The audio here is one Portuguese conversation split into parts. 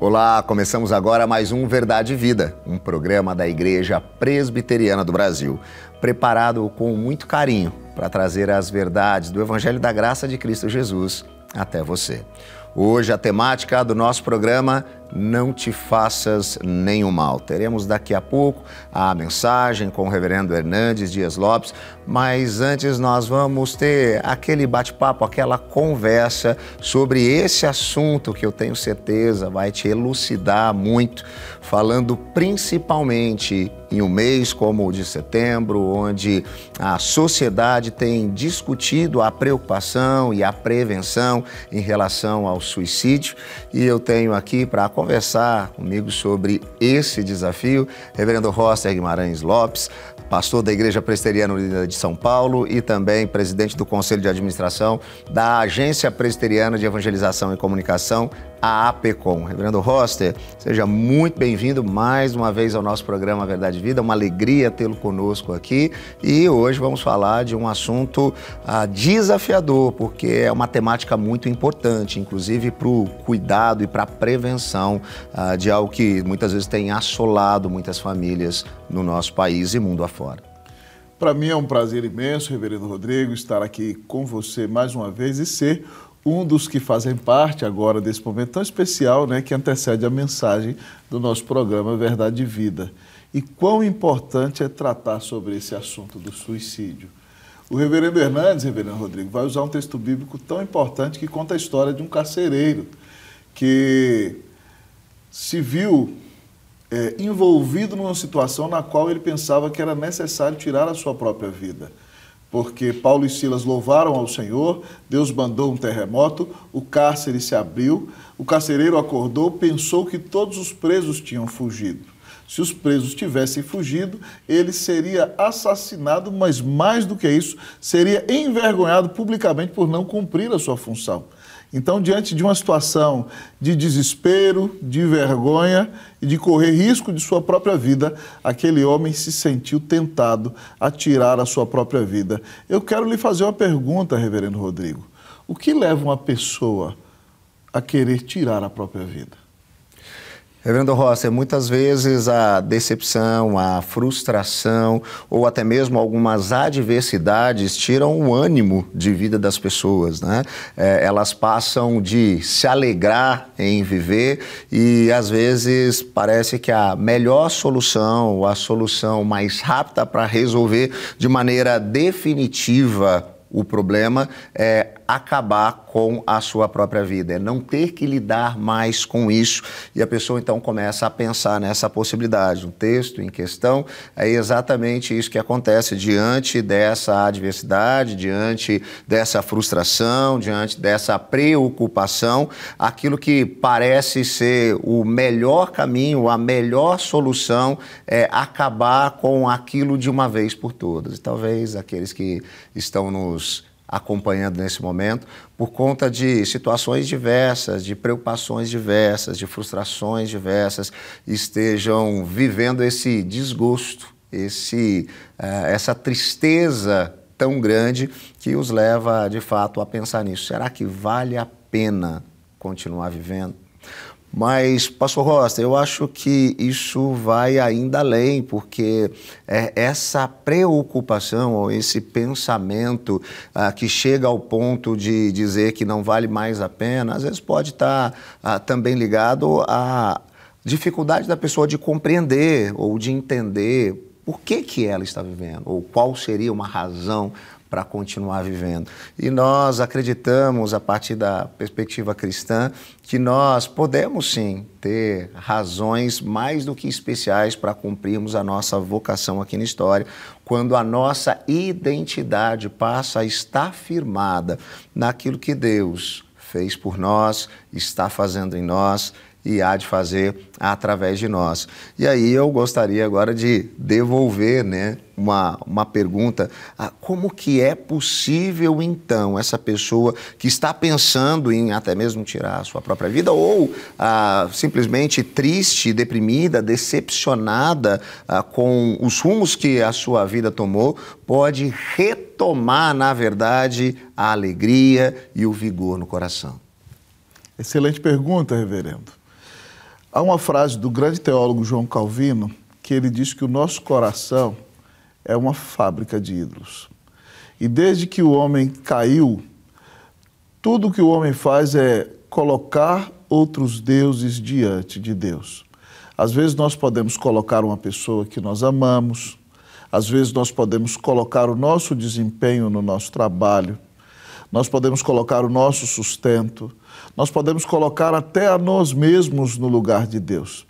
Olá, começamos agora mais um Verdade e Vida, um programa da Igreja Presbiteriana do Brasil, preparado com muito carinho para trazer as verdades do Evangelho da Graça de Cristo Jesus até você. Hoje a temática do nosso programa, não te faças nenhum mal. Teremos daqui a pouco a mensagem com o reverendo Hernandes Dias Lopes, mas antes nós vamos ter aquele bate-papo, aquela conversa sobre esse assunto que eu tenho certeza vai te elucidar muito, falando principalmente em um mês como o de setembro, onde a sociedade tem discutido a preocupação e a prevenção em relação ao suicídio. E eu tenho aqui para conversar comigo sobre esse desafio, reverendo Roster Guimarães Lopes, pastor da Igreja Presbiteriana Unida de São Paulo e também presidente do Conselho de Administração da Agência Presbiteriana de Evangelização e Comunicação, a APECOM. Reverendo Roster, seja muito bem-vindo mais uma vez ao nosso programa Verdade e Vida, uma alegria tê-lo conosco aqui e hoje vamos falar de um assunto desafiador, porque é uma temática muito importante, inclusive para o cuidado e para a prevenção de algo que muitas vezes tem assolado muitas famílias no nosso país e mundo afora. Para mim é um prazer imenso, reverendo Rodrigo, estar aqui com você mais uma vez e ser um dos que fazem parte agora desse momento tão especial, né, que antecede a mensagem do nosso programa Verdade e Vida. E quão importante é tratar sobre esse assunto do suicídio. O reverendo Hernandes, reverendo Rodrigo, vai usar um texto bíblico tão importante que conta a história de um carcereiro que se viu envolvido numa situação na qual ele pensava que era necessário tirar a sua própria vida. Porque Paulo e Silas louvaram ao Senhor, Deus mandou um terremoto, o cárcere se abriu, o carcereiro acordou, pensou que todos os presos tinham fugido. Se os presos tivessem fugido, ele seria assassinado, mas mais do que isso, seria envergonhado publicamente por não cumprir a sua função. Então, diante de uma situação de desespero, de vergonha e de correr risco de sua própria vida, aquele homem se sentiu tentado a tirar a sua própria vida. Eu quero lhe fazer uma pergunta, reverendo Rodrigo. O que leva uma pessoa a querer tirar a própria vida? Reverendo Rosser, muitas vezes a decepção, a frustração ou até mesmo algumas adversidades tiram o ânimo de vida das pessoas, né? Elas passam de se alegrar em viver e às vezes parece que a melhor solução, ou a solução mais rápida para resolver de maneira definitiva o problema é acabar com a sua própria vida, é não ter que lidar mais com isso. E a pessoa então começa a pensar nessa possibilidade. O texto em questão é exatamente isso que acontece diante dessa adversidade, diante dessa frustração, diante dessa preocupação. Aquilo que parece ser o melhor caminho, a melhor solução é acabar com aquilo de uma vez por todas. E talvez aqueles que estão nos acompanhando nesse momento, por conta de situações diversas, de preocupações diversas, de frustrações diversas, estejam vivendo esse desgosto, essa tristeza tão grande que os leva, de fato, a pensar nisso. Será que vale a pena continuar vivendo? Mas, pastor Roster, eu acho que isso vai ainda além, porque essa preocupação ou esse pensamento que chega ao ponto de dizer que não vale mais a pena, às vezes pode estar também ligado à dificuldade da pessoa de compreender ou de entender por que ela está vivendo, ou qual seria uma razão para continuar vivendo. E nós acreditamos, a partir da perspectiva cristã, que nós podemos sim ter razões mais do que especiais para cumprirmos a nossa vocação aqui na história, quando a nossa identidade passa a estar firmada naquilo que Deus fez por nós, está fazendo em nós e há de fazer através de nós. E aí eu gostaria agora de devolver, né, uma pergunta. Como que é possível, então, essa pessoa que está pensando em até mesmo tirar a sua própria vida ou simplesmente triste, deprimida, decepcionada com os rumos que a sua vida tomou, pode retomar, na verdade, a alegria e o vigor no coração? Excelente pergunta, reverendo. Há uma frase do grande teólogo João Calvino que ele diz que o nosso coração é uma fábrica de ídolos. E desde que o homem caiu, tudo que o homem faz é colocar outros deuses diante de Deus. Às vezes nós podemos colocar uma pessoa que nós amamos, às vezes nós podemos colocar o nosso desempenho no nosso trabalho, nós podemos colocar o nosso sustento, nós podemos colocar até a nós mesmos no lugar de Deus.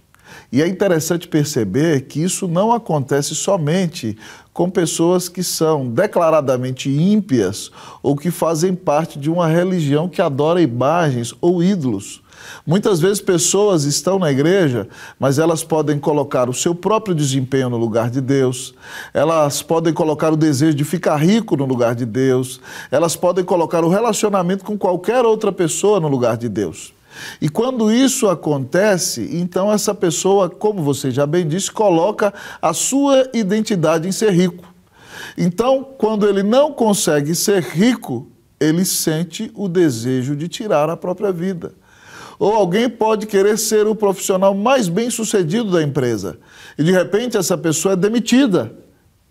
E é interessante perceber que isso não acontece somente com pessoas que são declaradamente ímpias ou que fazem parte de uma religião que adora imagens ou ídolos. Muitas vezes pessoas estão na igreja, mas elas podem colocar o seu próprio desempenho no lugar de Deus, elas podem colocar o desejo de ficar rico no lugar de Deus, elas podem colocar o relacionamento com qualquer outra pessoa no lugar de Deus. E quando isso acontece, então essa pessoa, como você já bem disse, coloca a sua identidade em ser rico. Então, quando ele não consegue ser rico, ele sente o desejo de tirar a própria vida. Ou alguém pode querer ser o profissional mais bem-sucedido da empresa e, de repente, essa pessoa é demitida.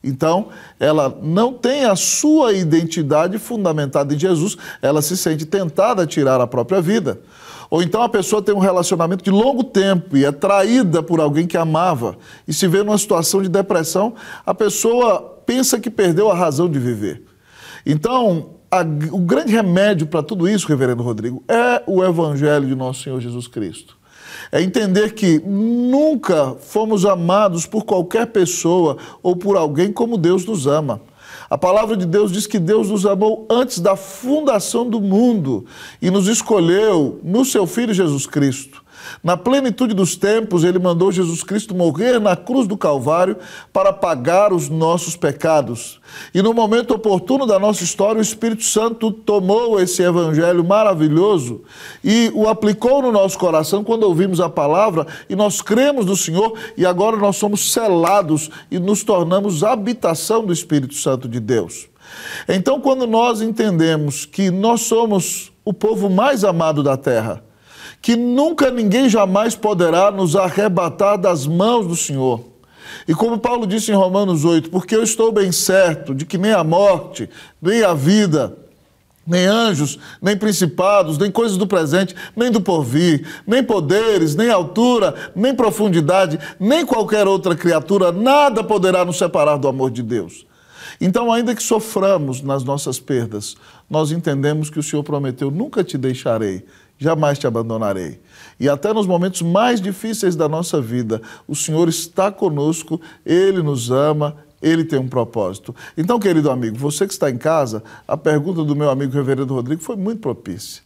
Então, ela não tem a sua identidade fundamentada em Jesus, ela se sente tentada a tirar a própria vida. Ou então a pessoa tem um relacionamento de longo tempo e é traída por alguém que amava e se vê numa situação de depressão, a pessoa pensa que perdeu a razão de viver. Então, o grande remédio para tudo isso, reverendo Rodrigo, é o Evangelho de nosso Senhor Jesus Cristo. É entender que nunca fomos amados por qualquer pessoa ou por alguém como Deus nos ama. A palavra de Deus diz que Deus nos amou antes da fundação do mundo e nos escolheu no seu Filho Jesus Cristo. Na plenitude dos tempos, ele mandou Jesus Cristo morrer na cruz do Calvário para pagar os nossos pecados. E no momento oportuno da nossa história, o Espírito Santo tomou esse evangelho maravilhoso e o aplicou no nosso coração quando ouvimos a palavra e nós cremos no Senhor e agora nós somos selados e nos tornamos habitação do Espírito Santo de Deus. Então, quando nós entendemos que nós somos o povo mais amado da terra, que nunca ninguém jamais poderá nos arrebatar das mãos do Senhor. E como Paulo disse em Romanos 8, porque eu estou bem certo de que nem a morte, nem a vida, nem anjos, nem principados, nem coisas do presente, nem do porvir, nem poderes, nem altura, nem profundidade, nem qualquer outra criatura, nada poderá nos separar do amor de Deus. Então, ainda que soframos nas nossas perdas, nós entendemos que o Senhor prometeu, nunca te deixarei, jamais te abandonarei. E até nos momentos mais difíceis da nossa vida, o Senhor está conosco, Ele nos ama, Ele tem um propósito. Então, querido amigo, você que está em casa, a pergunta do meu amigo reverendo Rodrigo foi muito propícia.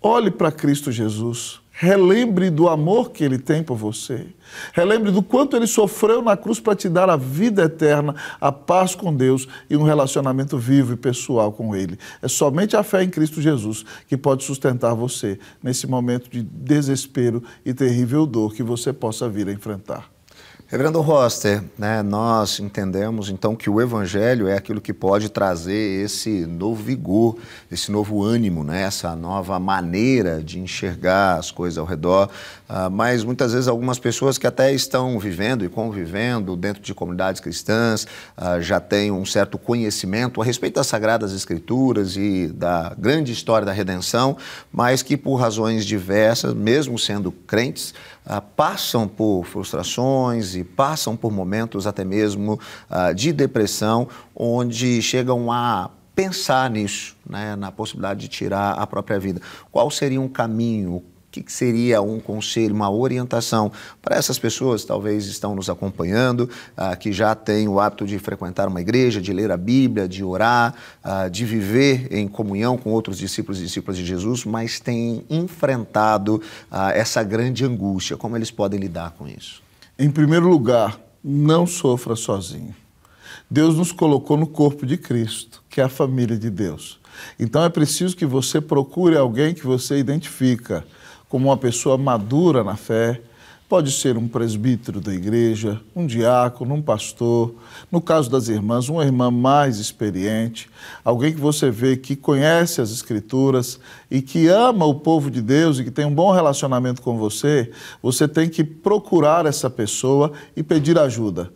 Olhe para Cristo Jesus, relembre do amor que Ele tem por você, relembre do quanto Ele sofreu na cruz para te dar a vida eterna, a paz com Deus e um relacionamento vivo e pessoal com Ele. É somente a fé em Cristo Jesus que pode sustentar você nesse momento de desespero e terrível dor que você possa vir a enfrentar. Reverendo Roster, nós entendemos então que o Evangelho é aquilo que pode trazer esse novo vigor, esse novo ânimo, essa nova maneira de enxergar as coisas ao redor, mas muitas vezes algumas pessoas que até estão vivendo e convivendo dentro de comunidades cristãs, já têm um certo conhecimento a respeito das Sagradas Escrituras e da grande história da redenção, mas que por razões diversas, mesmo sendo crentes, passam por frustrações e passam por momentos até mesmo de depressão, onde chegam a pensar nisso, na possibilidade de tirar a própria vida. Qual seria um caminho? O que seria um conselho, uma orientação para essas pessoas que talvez estão nos acompanhando, que já têm o hábito de frequentar uma igreja, de ler a Bíblia, de orar, de viver em comunhão com outros discípulos e discípulas de Jesus, mas têm enfrentado essa grande angústia? Como eles podem lidar com isso? Em primeiro lugar, não sofra sozinho. Deus nos colocou no corpo de Cristo, que é a família de Deus. Então é preciso que você procure alguém que você identifica como uma pessoa madura na fé, Pode ser um presbítero da igreja, um diácono, um pastor, no caso das irmãs, uma irmã mais experiente, alguém que você vê que conhece as Escrituras e que ama o povo de Deus e que tem um bom relacionamento com você, você tem que procurar essa pessoa e pedir ajuda.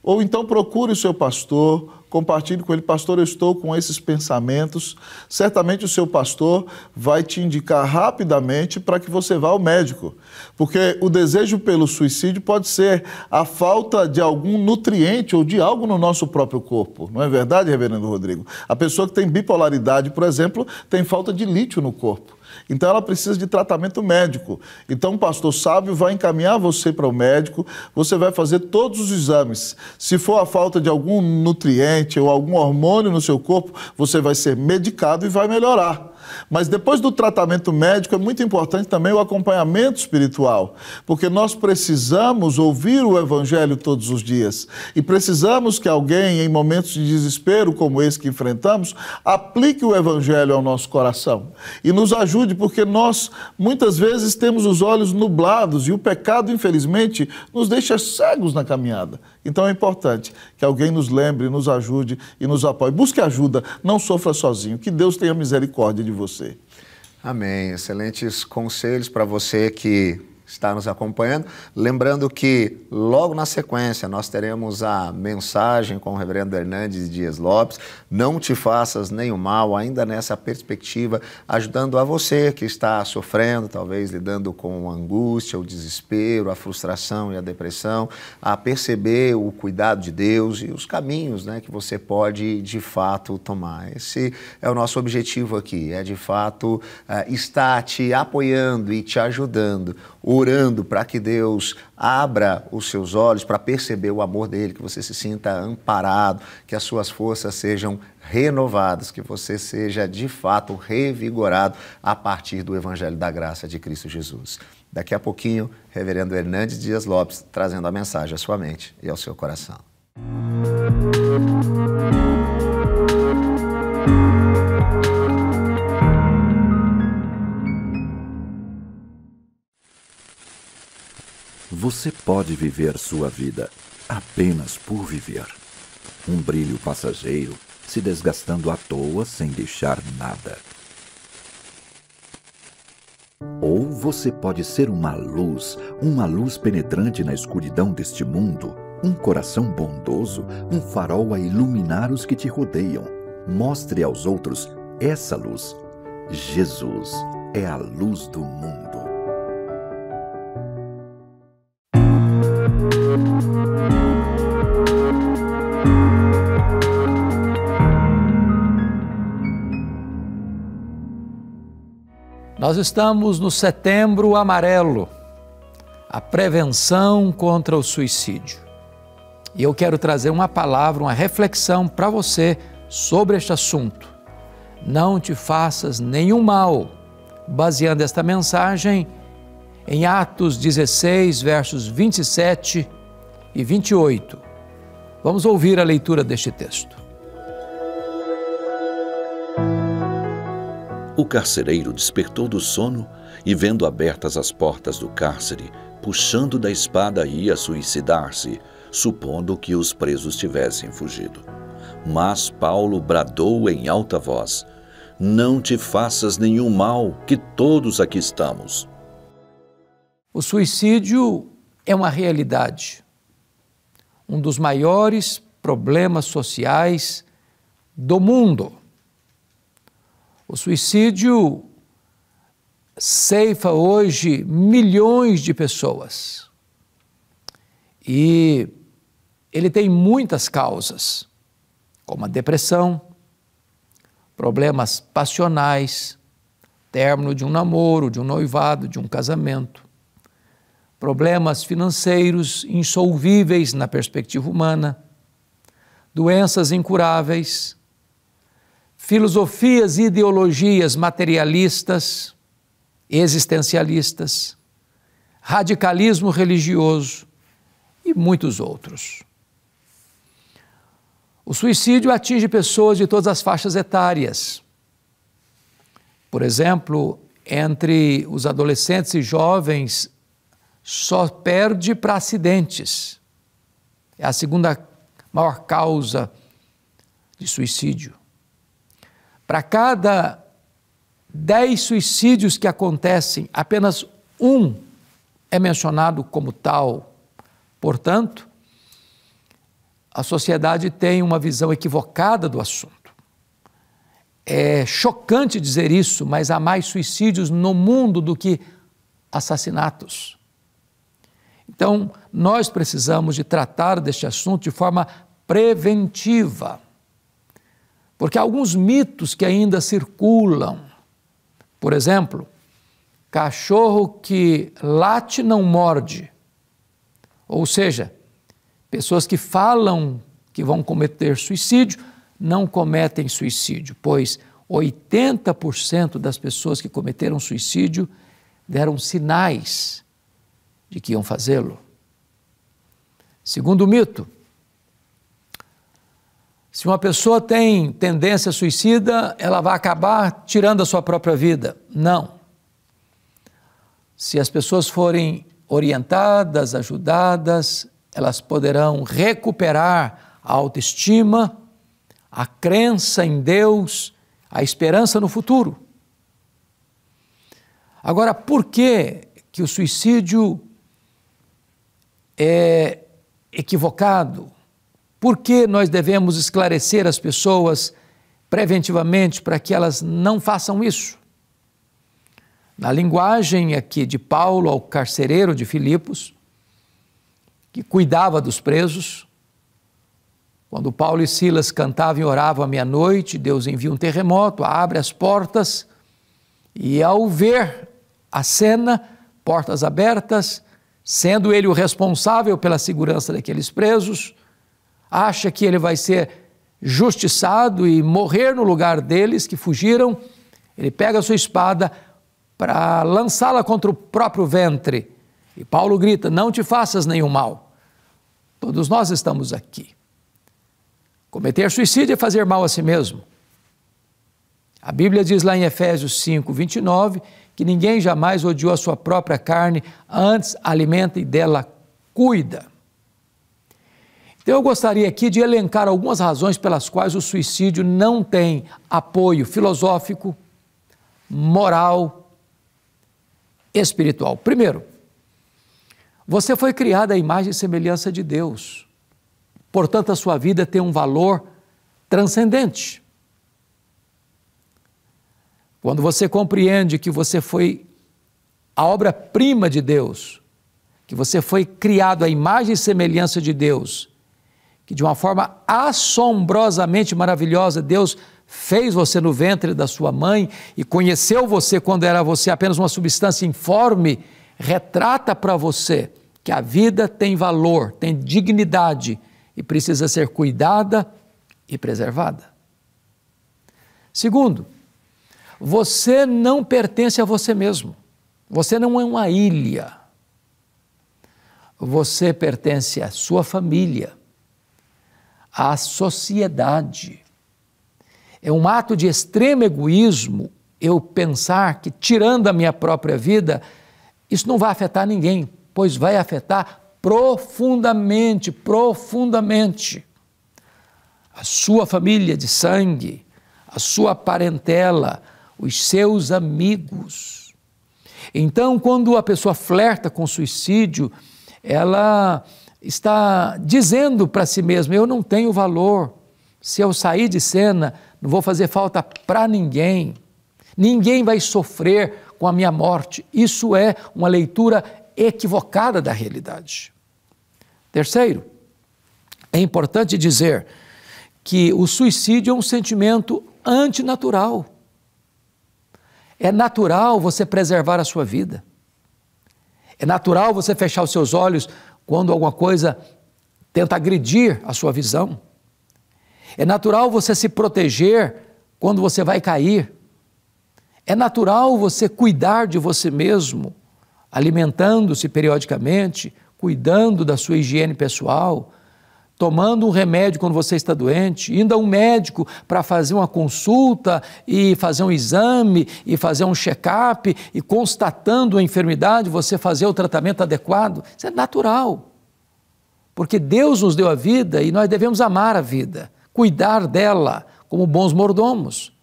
Ou então procure o seu pastor, compartilhe com ele: pastor, eu estou com esses pensamentos. Certamente o seu pastor vai te indicar rapidamente para que você vá ao médico. Porque o desejo pelo suicídio pode ser a falta de algum nutriente ou de algo no nosso próprio corpo. Não é verdade, reverendo Rodrigo? A pessoa que tem bipolaridade, por exemplo, tem falta de lítio no corpo. Então ela precisa de tratamento médico. Então um pastor sábio vai encaminhar você para o médico, você vai fazer todos os exames. Se for a falta de algum nutriente ou algum hormônio no seu corpo, você vai ser medicado e vai melhorar. Mas depois do tratamento médico é muito importante também o acompanhamento espiritual, porque nós precisamos ouvir o Evangelho todos os dias e precisamos que alguém, em momentos de desespero como esse que enfrentamos, aplique o Evangelho ao nosso coração e nos ajude, porque nós muitas vezes temos os olhos nublados e o pecado, infelizmente, nos deixa cegos na caminhada. Então é importante que alguém nos lembre, nos ajude e nos apoie. Busque ajuda, não sofra sozinho. Que Deus tenha misericórdia de você. Amém. Excelentes conselhos para você que está nos acompanhando. Lembrando que logo na sequência nós teremos a mensagem com o reverendo Hernandes Dias Lopes. Não te faças nenhum mal, ainda nessa perspectiva, ajudando a você que está sofrendo, talvez lidando com a angústia, o desespero, a frustração e a depressão, a perceber o cuidado de Deus e os caminhos, né, que você pode de fato tomar. Esse é o nosso objetivo aqui, é de fato estar te apoiando e te ajudando, orando para que Deus abra os seus olhos para perceber o amor dele, que você se sinta amparado, que as suas forças sejam renovadas, que você seja de fato revigorado a partir do Evangelho da Graça de Cristo Jesus. Daqui a pouquinho, reverendo Hernandes Dias Lopes trazendo a mensagem à sua mente e ao seu coração. Você pode viver sua vida apenas por viver. Um brilho passageiro, se desgastando à toa sem deixar nada. Ou você pode ser uma luz penetrante na escuridão deste mundo, um coração bondoso, um farol a iluminar os que te rodeiam. Mostre aos outros essa luz. Jesus é a luz do mundo. Nós estamos no Setembro Amarelo, a prevenção contra o suicídio. E eu quero trazer uma palavra, uma reflexão para você sobre este assunto. Não te faças nenhum mal, baseando esta mensagem em Atos 16, versos 27 e 28. Vamos ouvir a leitura deste texto. O carcereiro despertou do sono e, vendo abertas as portas do cárcere, puxando da espada, ia suicidar-se, supondo que os presos tivessem fugido. Mas Paulo bradou em alta voz: não te faças nenhum mal, que todos aqui estamos. O suicídio é uma realidade, um dos maiores problemas sociais do mundo. O suicídio ceifa hoje milhões de pessoas e ele tem muitas causas, como a depressão, problemas passionais, término de um namoro, de um noivado, de um casamento, problemas financeiros insolvíveis na perspectiva humana, doenças incuráveis, filosofias e ideologias materialistas, existencialistas, radicalismo religioso e muitos outros. O suicídio atinge pessoas de todas as faixas etárias. Por exemplo, entre os adolescentes e jovens só perde para acidentes. É a segunda maior causa de suicídio. Para cada 10 suicídios que acontecem, apenas um é mencionado como tal. Portanto, a sociedade tem uma visão equivocada do assunto. É chocante dizer isso, mas há mais suicídios no mundo do que assassinatos. Então, nós precisamos de tratar deste assunto de forma preventiva, porque há alguns mitos que ainda circulam. Por exemplo, cachorro que late não morde. Ou seja, pessoas que falam que vão cometer suicídio não cometem suicídio, pois 80% das pessoas que cometeram suicídio deram sinais de que iam fazê-lo. Segundo mito, se uma pessoa tem tendência suicida, ela vai acabar tirando a sua própria vida. Não. Se as pessoas forem orientadas, ajudadas, elas poderão recuperar a autoestima, a crença em Deus, a esperança no futuro. Agora, por que o suicídio é equivocado? Por que nós devemos esclarecer as pessoas preventivamente para que elas não façam isso? Na linguagem aqui de Paulo ao carcereiro de Filipos, que cuidava dos presos, quando Paulo e Silas cantavam e oravam à meia-noite, Deus envia um terremoto, abre as portas, e ao ver a cena, portas abertas, sendo ele o responsável pela segurança daqueles presos, acha que ele vai ser justiçado e morrer no lugar deles que fugiram, ele pega a sua espada para lançá-la contra o próprio ventre. E Paulo grita: não te faças nenhum mal. Todos nós estamos aqui. Cometer suicídio é fazer mal a si mesmo. A Bíblia diz lá em Efésios 5, 29, que ninguém jamais odiou a sua própria carne, antes alimenta e dela cuida. Então eu gostaria aqui de elencar algumas razões pelas quais o suicídio não tem apoio filosófico, moral, espiritual. Primeiro, você foi criado à imagem e semelhança de Deus. Portanto, a sua vida tem um valor transcendente. Quando você compreende que você foi a obra-prima de Deus, que você foi criado à imagem e semelhança de Deus, que de uma forma assombrosamente maravilhosa Deus fez você no ventre da sua mãe e conheceu você quando era você apenas uma substância informe, retrata para você que a vida tem valor, tem dignidade e precisa ser cuidada e preservada. Segundo, você não pertence a você mesmo. Você não é uma ilha. Você pertence à sua família, à sociedade. É um ato de extremo egoísmo eu pensar que, tirando a minha própria vida, isso não vai afetar ninguém, pois vai afetar profundamente, profundamente a sua família de sangue, a sua parentela, os seus amigos. Então, quando a pessoa flerta com suicídio, ela está dizendo para si mesma: eu não tenho valor, se eu sair de cena, não vou fazer falta para ninguém, ninguém vai sofrer com a minha morte. Isso é uma leitura equivocada da realidade. Terceiro, é importante dizer que o suicídio é um sentimento antinatural. É natural você preservar a sua vida. É natural você fechar os seus olhos quando alguma coisa tenta agredir a sua visão. É natural você se proteger quando você vai cair. É natural você cuidar de você mesmo, alimentando-se periodicamente, cuidando da sua higiene pessoal, tomando um remédio quando você está doente, indo a um médico para fazer uma consulta e fazer um exame e fazer um check-up e constatando a enfermidade, você fazer o tratamento adequado. Isso é natural, porque Deus nos deu a vida e nós devemos amar a vida, cuidar dela como bons mordomos.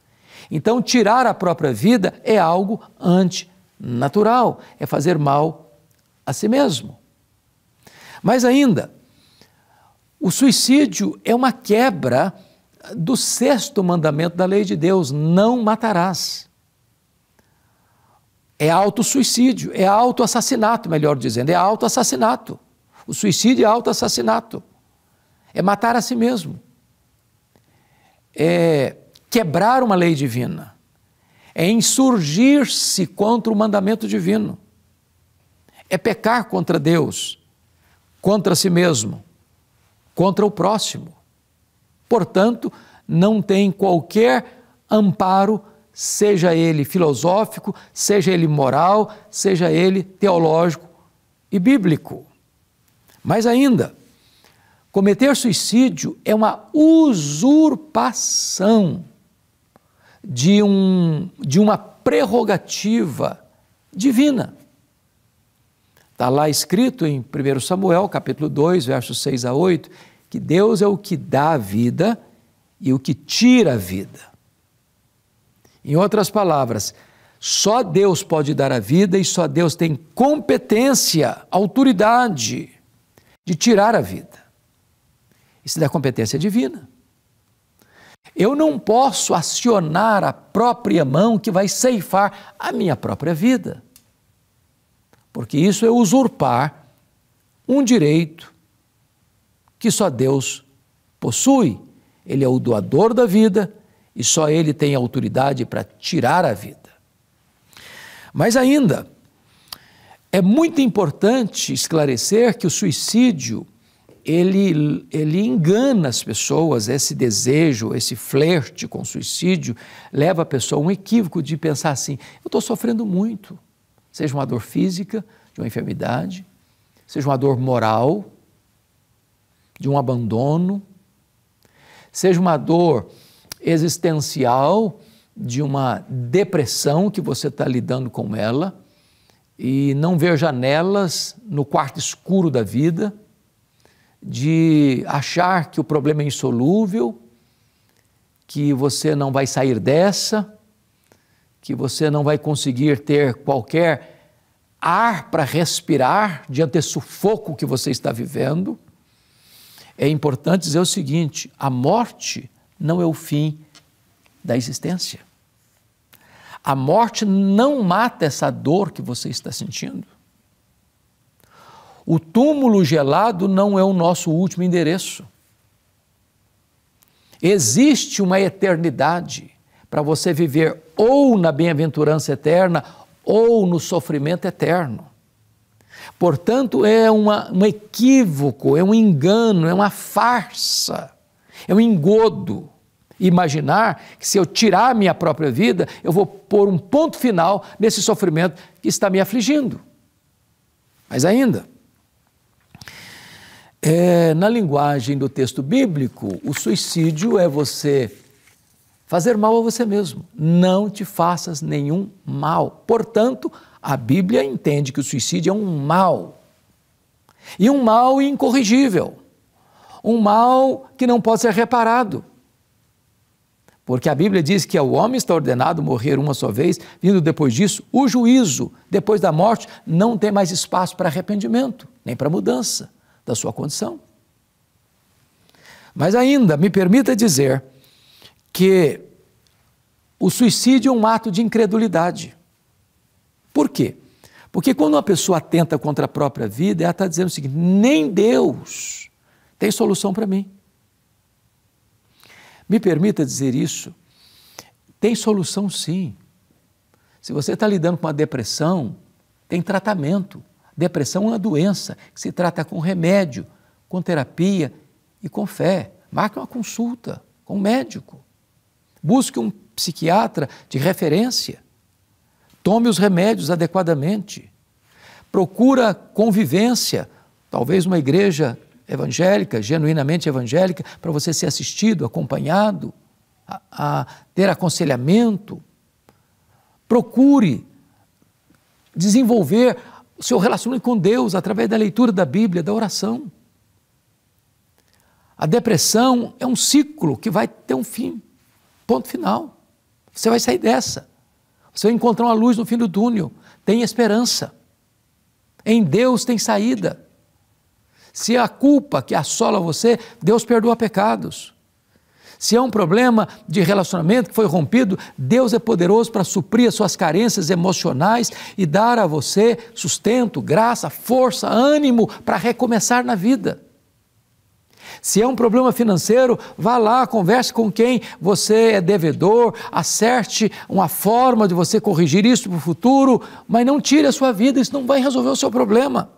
Então, tirar a própria vida é algo antinatural, é fazer mal a si mesmo. Mas ainda, o suicídio é uma quebra do 6º mandamento da lei de Deus, não matarás. É autossuicídio, é autoassassinato, melhor dizendo, é autoassassinato. O suicídio é autoassassinato, é matar a si mesmo, é quebrar uma lei divina, é insurgir-se contra o mandamento divino, é pecar contra Deus, contra si mesmo, contra o próximo. Portanto, não tem qualquer amparo, seja ele filosófico, seja ele moral, seja ele teológico e bíblico. Mas ainda, cometer suicídio é uma usurpação de uma prerrogativa divina. Está lá escrito em 1 Samuel, capítulo 2, versos 6 a 8, que Deus é o que dá a vida e o que tira a vida. Em outras palavras, só Deus pode dar a vida e só Deus tem competência, autoridade de tirar a vida. Isso é da competência divina. Eu não posso acionar a própria mão que vai ceifar a minha própria vida, porque isso é usurpar um direito que só Deus possui. Ele é o doador da vida e só Ele tem autoridade para tirar a vida. Mas ainda, é muito importante esclarecer que o suicídio, ele engana as pessoas. Esse desejo, esse flerte com o suicídio, leva a pessoa a um equívoco de pensar assim: eu estou sofrendo muito, seja uma dor física, de uma enfermidade, seja uma dor moral, de um abandono, seja uma dor existencial, de uma depressão que você está lidando com ela e não ver janelas no quarto escuro da vida, de achar que o problema é insolúvel, que você não vai sair dessa, que você não vai conseguir ter qualquer ar para respirar diante desse sufoco que você está vivendo. É importante dizer o seguinte: a morte não é o fim da existência. A morte não mata essa dor que você está sentindo. O túmulo gelado não é o nosso último endereço. Existe uma eternidade para você viver ou na bem-aventurança eterna ou no sofrimento eterno. Portanto, é um equívoco, é um engano, é uma farsa, é um engodo imaginar que se eu tirar a minha própria vida, eu vou pôr um ponto final nesse sofrimento que está me afligindo. Mas ainda, na linguagem do texto bíblico, o suicídio é você fazer mal a você mesmo. Não te faças nenhum mal. Portanto, a Bíblia entende que o suicídio é um mal. E um mal incorrigível. Um mal que não pode ser reparado. Porque a Bíblia diz que ao homem está ordenado morrer uma só vez, vindo depois disso o juízo. Depois da morte não tem mais espaço para arrependimento, nem para mudança da sua condição. Mas ainda, me permita dizer que o suicídio é um ato de incredulidade. Por quê? Porque quando uma pessoa atenta contra a própria vida, ela está dizendo o seguinte: nem Deus tem solução para mim. Me permita dizer isso, tem solução sim. Se você está lidando com uma depressão, tem tratamento. Depressão é uma doença que se trata com remédio, com terapia e com fé. Marque uma consulta com um médico. Busque um psiquiatra de referência. Tome os remédios adequadamente. Procura convivência, talvez uma igreja evangélica, genuinamente evangélica, para você ser assistido, acompanhado, a ter aconselhamento. Procure desenvolver o seu relacionamento com Deus através da leitura da Bíblia, da oração. A depressão é um ciclo que vai ter um fim, ponto final. Você vai sair dessa. Você vai encontrar uma luz no fim do túnel. Tem esperança. Em Deus tem saída. Se é a culpa que assola você, Deus perdoa pecados. Se é um problema de relacionamento que foi rompido, Deus é poderoso para suprir as suas carências emocionais e dar a você sustento, graça, força, ânimo para recomeçar na vida. Se é um problema financeiro, vá lá, converse com quem você é devedor, acerte uma forma de você corrigir isso para o futuro, mas não tire a sua vida, isso não vai resolver o seu problema.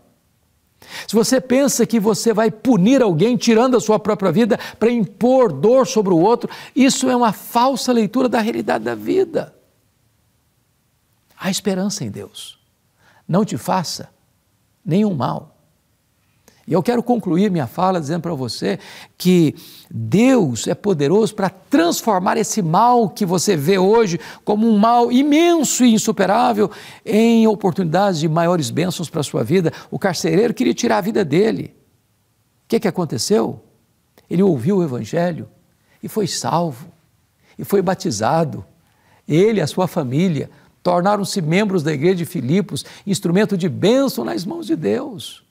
Se você pensa que você vai punir alguém tirando a sua própria vida para impor dor sobre o outro, isso é uma falsa leitura da realidade da vida. Há esperança em Deus. Não te faça nenhum mal. E eu quero concluir minha fala dizendo para você que Deus é poderoso para transformar esse mal que você vê hoje como um mal imenso e insuperável em oportunidades de maiores bênçãos para a sua vida. O carcereiro queria tirar a vida dele. O que aconteceu? Ele ouviu o Evangelho e foi salvo, e foi batizado. Ele e a sua família tornaram-se membros da igreja de Filipos, instrumento de bênção nas mãos de Deus.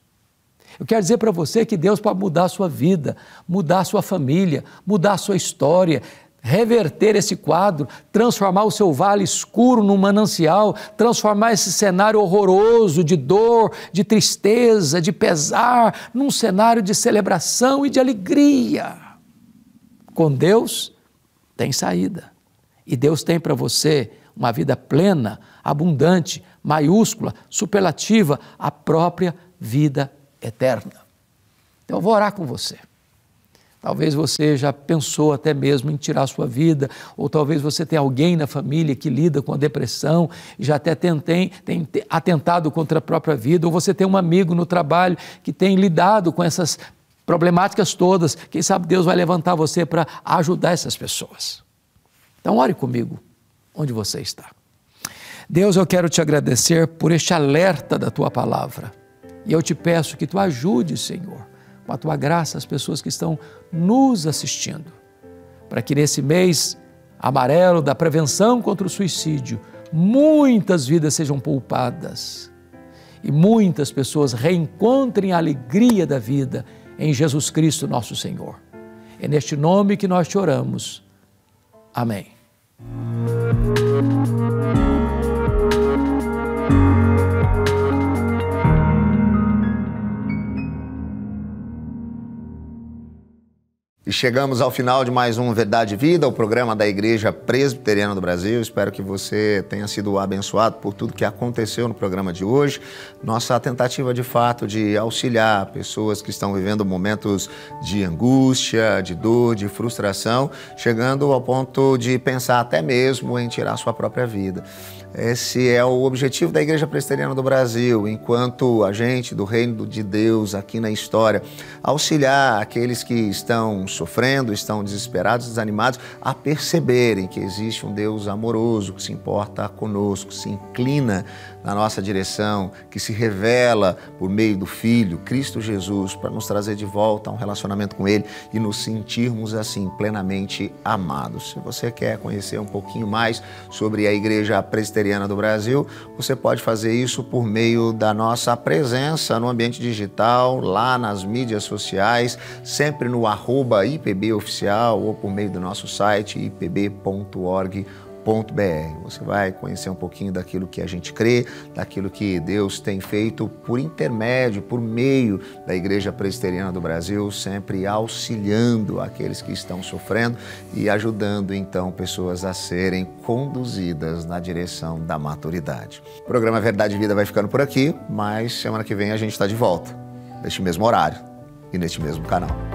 Eu quero dizer para você que Deus pode mudar a sua vida, mudar a sua família, mudar a sua história, reverter esse quadro, transformar o seu vale escuro num manancial, transformar esse cenário horroroso de dor, de tristeza, de pesar, num cenário de celebração e de alegria. Com Deus tem saída. E Deus tem para você uma vida plena, abundante, maiúscula, superlativa, a própria vida eterna. Então eu vou orar com você. Talvez você já pensou até mesmo em tirar a sua vida, ou talvez você tenha alguém na família que lida com a depressão e já até tem atentado contra a própria vida, ou você tem um amigo no trabalho que tem lidado com essas problemáticas todas. Quem sabe Deus vai levantar você para ajudar essas pessoas. Então ore comigo onde você está. Deus, eu quero te agradecer por este alerta da tua palavra. E eu te peço que tu ajude, Senhor, com a tua graça, as pessoas que estão nos assistindo, para que nesse mês amarelo da prevenção contra o suicídio, muitas vidas sejam poupadas e muitas pessoas reencontrem a alegria da vida em Jesus Cristo, nosso Senhor. É neste nome que nós te oramos. Amém. E chegamos ao final de mais um Verdade e Vida, o programa da Igreja Presbiteriana do Brasil. Espero que você tenha sido abençoado por tudo que aconteceu no programa de hoje. Nossa tentativa de fato de auxiliar pessoas que estão vivendo momentos de angústia, de dor, de frustração, chegando ao ponto de pensar até mesmo em tirar sua própria vida. Esse é o objetivo da Igreja Presbiteriana do Brasil, enquanto agente do Reino de Deus aqui na história, auxiliar aqueles que estão sofrendo, estão desesperados, desanimados, a perceberem que existe um Deus amoroso, que se importa conosco, se inclina na nossa direção, que se revela por meio do Filho, Cristo Jesus, para nos trazer de volta a um relacionamento com Ele e nos sentirmos assim plenamente amados. Se você quer conhecer um pouquinho mais sobre a Igreja Presbiteriana do Brasil, você pode fazer isso por meio da nossa presença no ambiente digital, lá nas mídias sociais, sempre no @IPBOficial ou por meio do nosso site ipb.org.br. Você vai conhecer um pouquinho daquilo que a gente crê, daquilo que Deus tem feito por intermédio, por meio da Igreja Presbiteriana do Brasil, sempre auxiliando aqueles que estão sofrendo e ajudando então pessoas a serem conduzidas na direção da maturidade. O programa Verdade e Vida vai ficando por aqui, mas semana que vem a gente está de volta, neste mesmo horário e neste mesmo canal.